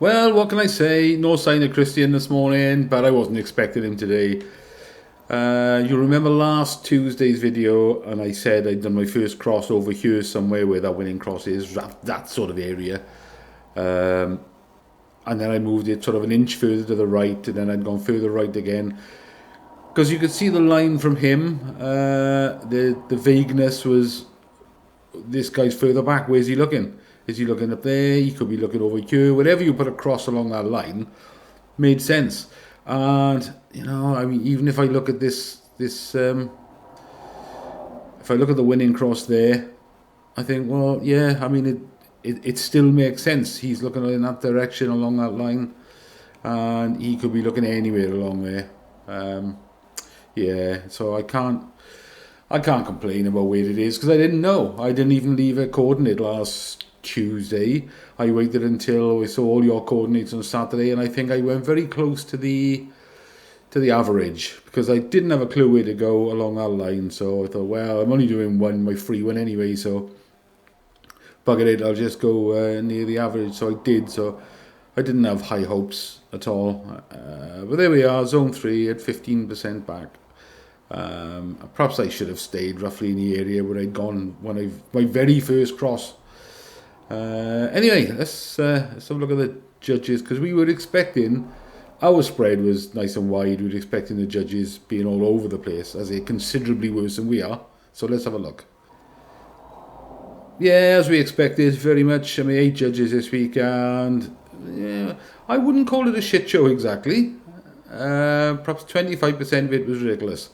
Well, what can I say? No sign of Christian this morning, but I wasn't expecting him today. You remember last Tuesday's video, and I said I'd done my first cross over here somewhere where that winning cross is, that sort of area. And then I moved it sort of an inch further to the right, and then I'd gone further right again. Because you could see the line from him. The vagueness was, this guy's further back. Where's he looking? Is he looking up there? He could be looking over here. Whatever you put across along that line made sense. And I mean, even if I look at if I look at the winning cross there, I think, well, yeah, I mean, it still makes sense. He's looking in that direction along that line, and he could be looking anywhere along there. Yeah, so I can't complain about where it is because I didn't know. I didn't even leave a coordinate last Tuesday. I waited until I saw all your coordinates on Saturday, and I think I went very close to the average because I didn't have a clue where to go along that line. So I thought, well, I'm only doing my free one anyway, so bugger it, I'll just go near the average. So I did. So I didn't have high hopes at all, but there we are, zone 3 at 15% back. Perhaps I should have stayed roughly in the area where I'd gone when my very first cross. Anyway, let's have a look at the judges, because we were expecting, our spread was nice and wide. We were expecting the judges being all over the place, as they're considerably worse than we are. So let's have a look. Yeah, as we expected, very much. I mean, 8 judges this week, and yeah, I wouldn't call it a shit show exactly. Perhaps 25% of it was ridiculous.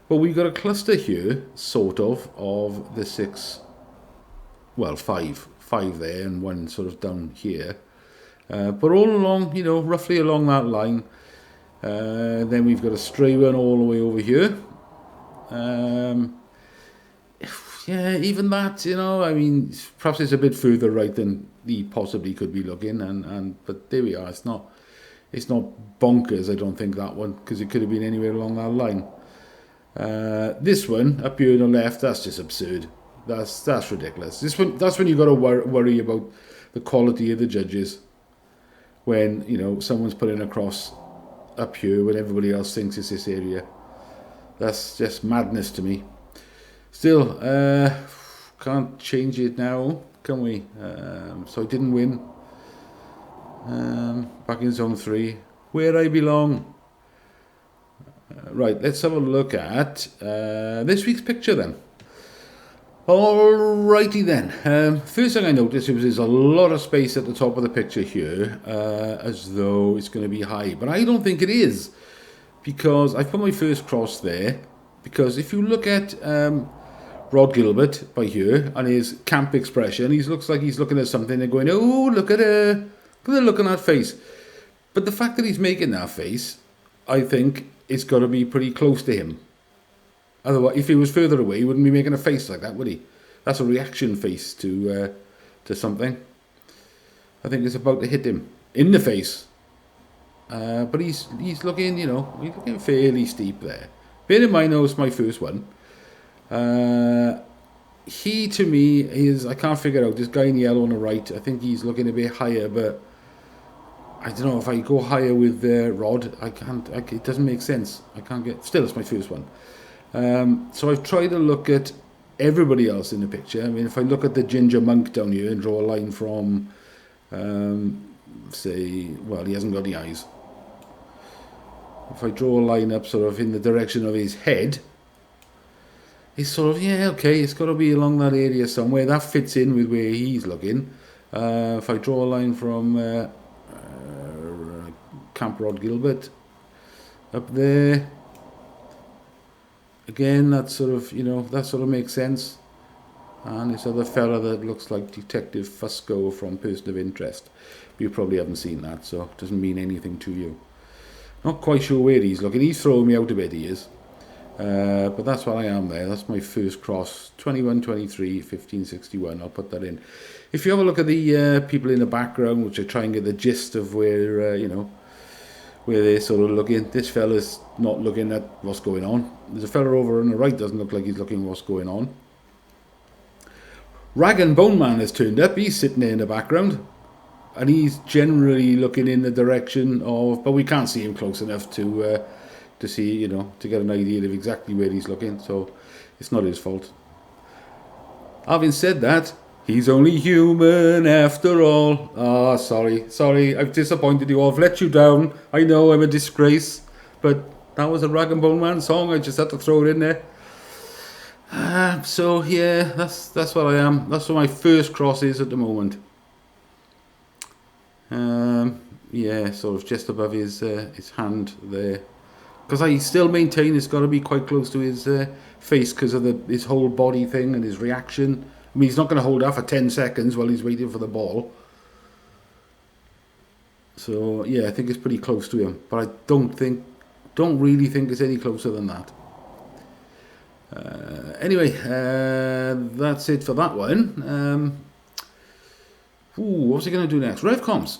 But we got a cluster here, sort of the 6, well, 5 there and 1 sort of down here. But all along, roughly along that line. Then we've got a stray one all the way over here. Yeah, even that, I mean, perhaps it's a bit further right than he possibly could be looking, but there we are. It's not bonkers, I don't think, that one, because it could have been anywhere along that line. This one up here on the left, that's just absurd. That's ridiculous. That's when you got to worry about the quality of the judges. When someone's putting a cross up here when everybody else thinks it's this area. That's just madness to me. Still, can't change it now, can we? So I didn't win. Back in zone 3, where I belong. Right, let's have a look at this week's picture then. Alrighty then. First thing I noticed is there's a lot of space at the top of the picture here, as though it's going to be high. But I don't think it is, because I put my first cross there. Because if you look at Rod Gilbert by here and his camp expression, he looks like he's looking at something and going, oh, look at her. Look at the look on that face. But the fact that he's making that face, I think it's got to be pretty close to him. Otherwise, if he was further away, he wouldn't be making a face like that, would he? That's a reaction face to something. I think it's about to hit him in the face. But he's looking, he's looking fairly steep there. Bear in mind, though, it's my first one. He, to me, is, I can't figure out, this guy in yellow on the right, I think he's looking a bit higher, but I don't know, if I go higher with Rod, I can't, it doesn't make sense. I can't get, still, it's my first one. So I've tried to look at everybody else in the picture. I mean, if I look at the ginger monk down here and draw a line from, say, well, he hasn't got the eyes. If I draw a line up sort of in the direction of his head, it's sort of, yeah, okay, it's got to be along that area somewhere. That fits in with where he's looking. If I draw a line from Camp Rod Gilbert up there, again, that sort of makes sense. And this other fella that looks like Detective Fusco from Person of Interest. You probably haven't seen that, so it doesn't mean anything to you. Not quite sure where he's looking. He's throwing me out a bit, he is. But that's what I am there. That's my first cross. 21-23, 15-61. I'll put that in. If you have a look at the people in the background, which I try and get the gist of where, where they're sort of looking. This fella's not looking at what's going on. There's a fella over on the right, doesn't look like he's looking at what's going on. Rag and Bone Man has turned up. He's sitting there in the background. and he's generally looking in the direction of, but we can't see him close enough to see, you know, to get an idea of exactly where he's looking, so it's not his fault. Having said that, he's only human after all. Ah, sorry, I've disappointed you all. I've let you down. I know I'm a disgrace, but that was a Rag and Bone Man song. I just had to throw it in there. So yeah, that's what I am. That's what my first cross is at the moment. Yeah, sort of just above his hand there, because I still maintain it's got to be quite close to his face because of his whole body thing and his reaction. I mean, he's not going to hold out for 10 seconds while he's waiting for the ball. So yeah, I think it's pretty close to him, but I don't really think it's any closer than that. Anyway, that's it for that one. What's he going to do next? Revcomps.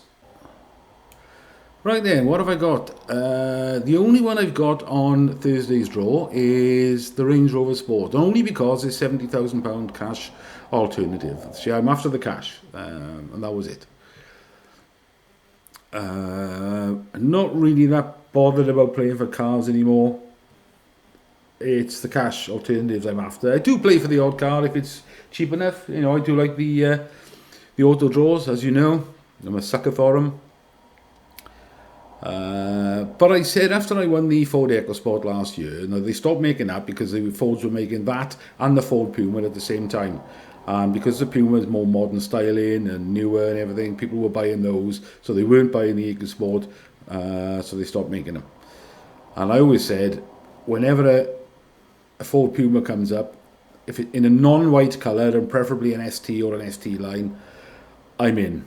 Right then, what have I got? The only one I've got on Thursday's draw is the Range Rover Sport, only because it's £70,000 cash alternative. See, I'm after the cash, and that was it. Not really that bothered about playing for cars anymore. It's the cash alternatives I'm after. I do play for the odd car if it's cheap enough. You know, I do like the auto draws, as you know. I'm a sucker for them. But I said after I won the Ford EcoSport last year, now they stopped making that because the Fords were making that and the Ford Puma at the same time. And because the Puma is more modern styling and newer and everything, people were buying those, so they weren't buying the EcoSport, so they stopped making them. And I always said, whenever a Ford Puma comes up, if it, in a non-white colour and preferably an ST or an ST line, I'm in.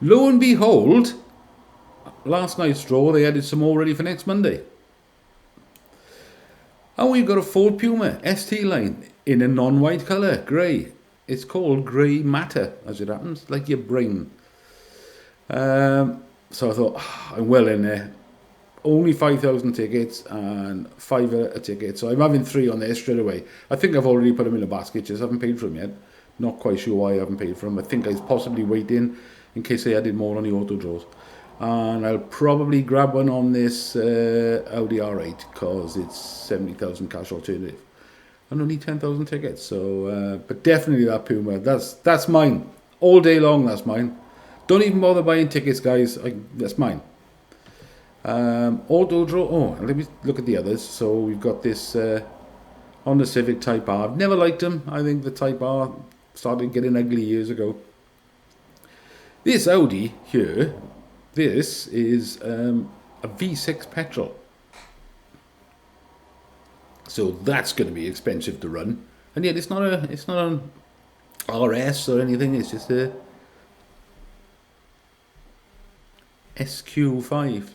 Lo and behold, last night's draw, they added some more ready for next Monday. And we've got a Ford Puma ST line in a non-white colour, grey. It's called grey matter, as it happens, like your brain. So I thought, I'm well in there. Only 5,000 tickets and £5 a ticket. So I'm having 3 on there straight away. I think I've already put them in a basket, just haven't paid for them yet. Not quite sure why I haven't paid for them. I think I was possibly waiting in case they added more on the auto draws. And I'll probably grab one on this Audi R8 because it's 70,000 cash alternative. And only 10,000 tickets. So, but definitely that Puma. That's mine. All day long, that's mine. Don't even bother buying tickets, guys. That's mine. Auto draw. Oh, let me look at the others. So we've got this Honda Civic Type R. I've never liked them. I think the Type R started getting ugly years ago. This Audi here, this is a V6 petrol. So that's going to be expensive to run. And yet it's not an RS or anything. It's just a SQ5.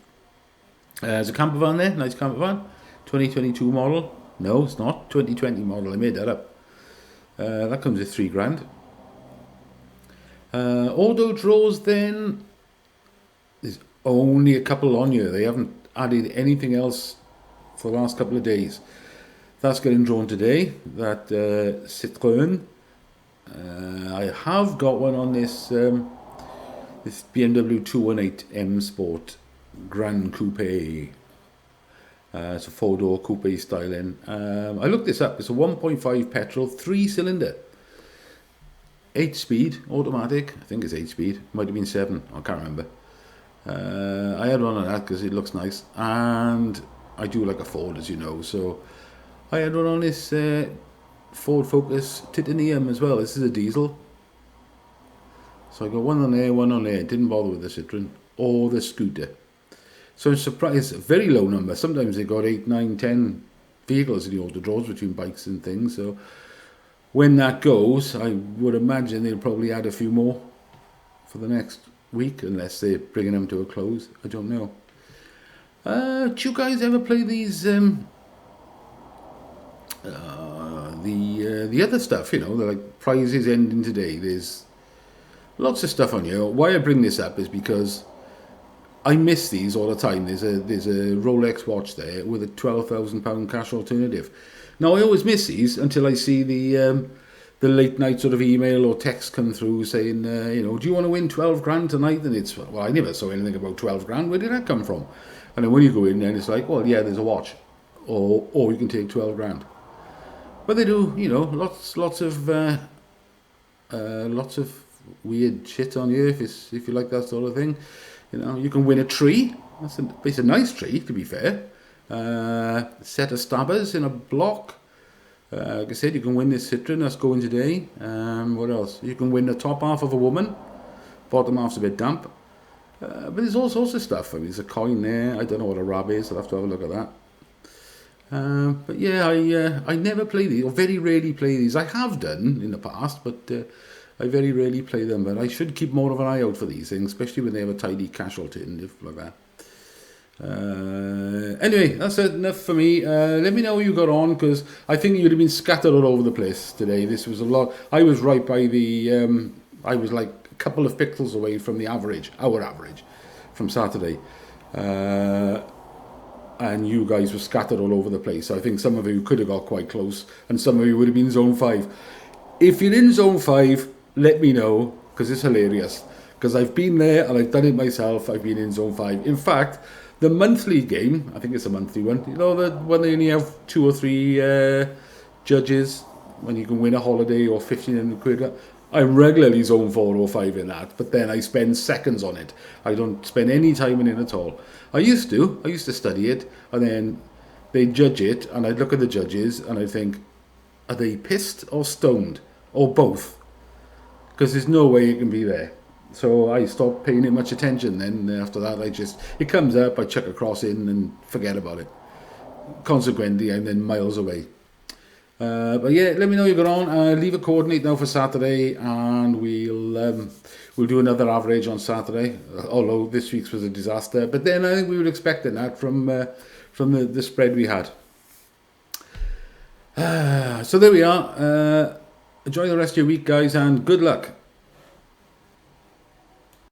There's a camper van there, nice camper van, 2022 model. No, it's not 2020 model. I made that up. That comes with £3,000. Auto draws then. There's only a couple on here. They haven't added anything else for the last couple of days. That's getting drawn today. That Citroën. I have got one on this this BMW 218 M Sport Grand Coupe. It's a 4-door coupe styling. I looked this up. It's a 1.5 petrol, 3-cylinder, 8-speed automatic. I think it's 8-speed. Might have been 7. I can't remember. I had one on that because it looks nice, and I do like a Ford, as you know. So I had one on this Ford Focus Titanium as well. This is a diesel. So I got one on there. Didn't bother with the Citroën or the scooter. So I'm surprised, a very low number. Sometimes they got 8, 9, 10 vehicles in the auto draws between bikes and things. So when that goes, I would imagine they'll probably add a few more for the next week, unless they're bringing them to a close. I don't know. Do you guys ever play these the other stuff? You know, they're like prizes ending today. There's lots of stuff on here. Why I bring this up is because I miss these all the time. There's a Rolex watch there with a £12,000 cash alternative. Now I always miss these until I see the the late night sort of email or text come through saying, do you want to win 12 grand tonight? And it's, well, I never saw anything about 12 grand. Where did that come from? And then when you go in, then it's like, well, yeah, there's a watch, or you can take 12 grand. But they do, lots of weird shit on you if you like that sort of thing. You can win a tree. It's a nice tree, to be fair. Set of stabbers in a block. Like I said, you can win this Citroen that's going today. What else? You can win the top half of a woman. Bottom half's a bit damp. But there's all sorts of stuff. I mean, there's a coin there. I don't know what a rab is. I'll have to have a look at that. But yeah, I never play these, or very rarely play these. I have done in the past, but I very rarely play them. But I should keep more of an eye out for these things, especially when they have a tidy casualty and stuff like that. Anyway, that's enough for me. Let me know how you got on, because I think you'd have been scattered all over the place today. This was a lot. I was right by the. I was like a couple of pixels away from the average, our average, from Saturday. And you guys were scattered all over the place. I think some of you could have got quite close, and some of you would have been zone 5. If you're in zone 5, let me know, because it's hilarious. Because I've been there and I've done it myself. I've been in zone 5. In fact, the monthly game, I think it's a monthly one, the one they only have 2 or 3 judges, when you can win a holiday or 1,500 quid. I'm regularly zone 4 or 5 in that, but then I spend seconds on it. I don't spend any time in it at all. I used to study it, and then they judge it, and I'd look at the judges, and I'd think, are they pissed or stoned? Or both? Because there's no way it can be there. So I stopped paying it much attention then. After that, it comes up, I chuck a cross in and forget about it. Consequently, I'm then miles away. But yeah, let me know you got on. Leave a coordinate now for Saturday, and we'll do another average on Saturday. Although this week's was a disaster, but then I think we were expecting that from the spread we had. So there we are. Enjoy the rest of your week, guys, and good luck.